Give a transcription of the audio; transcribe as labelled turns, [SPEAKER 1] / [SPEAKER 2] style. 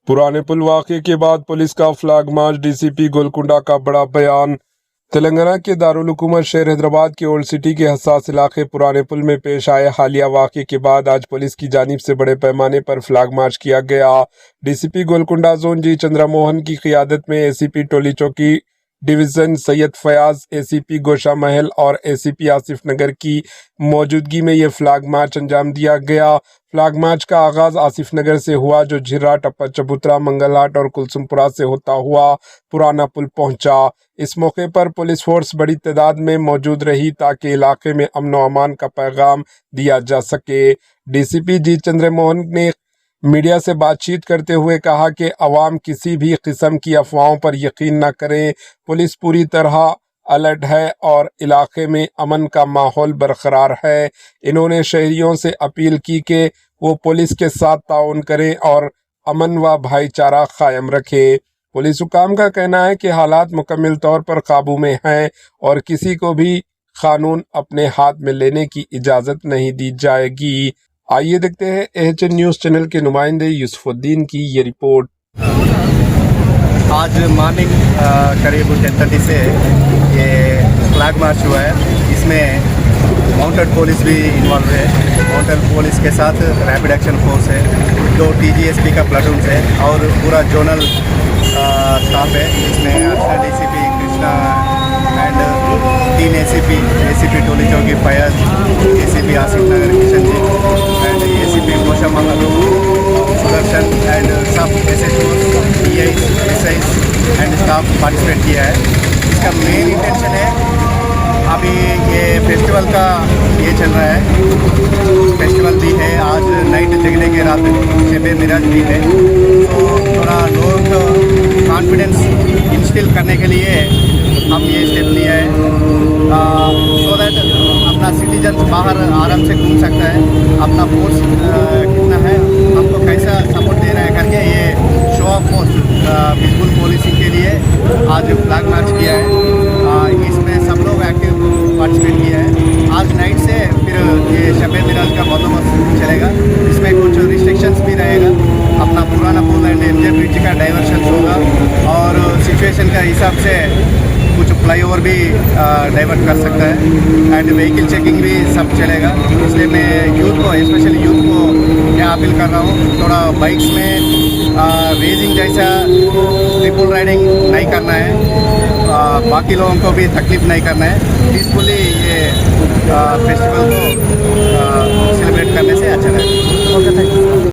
[SPEAKER 1] पुराने पुल वाक़े के बाद पुलिस का फ्लैग मार्च, डीसीपी गोलकुंडा का बड़ा बयान। तेलंगाना के दारुल हुकूमत शहर हैदराबाद के ओल्ड सिटी के हसास इलाके पुराने पुल में पेश आए हालिया वाक़े के बाद आज पुलिस की जानिब से बड़े पैमाने पर फ्लैग मार्च किया गया। डीसीपी गोलकुंडा जोन जी चंद्रा मोहन की क़ियादत में एसीपी टोली चौकी डिवीज़न सैयद फयाज, एसीपी गोशा महल और एसीपी आसिफ नगर की मौजूदगी में ये फ्लैग मार्च अंजाम दिया गया। फ्लैग मार्च का आगाज आसिफ नगर से हुआ, जो झिर्रा, टप्पा चबूतरा, मंगलहाट और कुलसुमपुरा से होता हुआ पुराना पुल पहुंचा। इस मौके पर पुलिस फोर्स बड़ी तादाद में मौजूद रही ताकि इलाके में अमन व अमान का पैगाम दिया जा सके। डीसीपी जी चंद्र मोहन ने मीडिया से बातचीत करते हुए कहा कि अवाम किसी भी किस्म की अफवाहों पर यकीन न करें। पुलिस पूरी तरह अलर्ट है और इलाके में अमन का माहौल बरकरार है। इन्होंने शहरियों से अपील की कि वो पुलिस के साथ ताउन करें और अमन व भाईचारा कायम रखें। पुलिस हुकाम का कहना है कि हालात मुकम्मल तौर पर काबू में हैं और किसी को भी कानून अपने हाथ में लेने की इजाज़त नहीं दी जाएगी। आइए देखते हैं एएचएन न्यूज़ चैनल के नुमाइंदे यूसुफुद्दीन की ये रिपोर्ट।
[SPEAKER 2] आज मॉर्निंग करीब 10:30 से ये फ्लैग मार्च हुआ है। इसमें माउंटेड पुलिस भी इन्वॉल्व है। माउंटेड पुलिस के साथ रैपिड एक्शन फोर्स है, 2 टीजीएसपी का प्लाटून है और पूरा जोनल स्टाफ है। इसमें Archana DCP Krishna and 3 ACP Toli Chowki Fayaz, ACP Asif Nagar Kishan ji and ACP Gosha Mahal Sudarshan and sub SI and staff participate किया है। इसका मेन इंटेंशन है, अभी ये फेस्टिवल का ये चल रहा है, फेस्टिवल भी है, आज नाइट जगने के रात शब मिराज भी है, तो थोड़ा लोगों को कॉन्फिडेंस इंस्टिल करने के लिए हम ये स्टेप लिया है, सो दैट अपना सिटीजन बाहर आराम से घूम सकता है, अपना फोर्स कितना है, हमको कैसा सपोर्ट दे रहा है करके ये show off force peaceful policing के लिए आज फ्लैग मार्च किया है। इसमें सब लोग एक्टिव पार्टिसिपेट किया है। आज नाइट से फिर ये शब मिराज का बंदोबस्त चलेगा। इसमें कुछ रिस्ट्रिक्शंस भी रहेगा, अपना पुराना पुल एंड एमजे ब्रिज का डाइवर्शन होगा और सिचुएशन का हिसाब से कुछ फ्लाईओवर भी डाइवर्ट कर सकता है एंड व्हीकल चेकिंग भी सब चलेगा। इसलिए मैं यूथ को, स्पेशली यूथ को मैं अपील कर रहा हूँ, थोड़ा बाइक्स में रेसिंग जैसा ट्रिपल राइडिंग नहीं करना है, बाकी लोगों को भी तकलीफ नहीं करना है। पीसफुली ये फेस्टिवल को सेलिब्रेट करने से अच्छा रहेगा। Okay, thank you.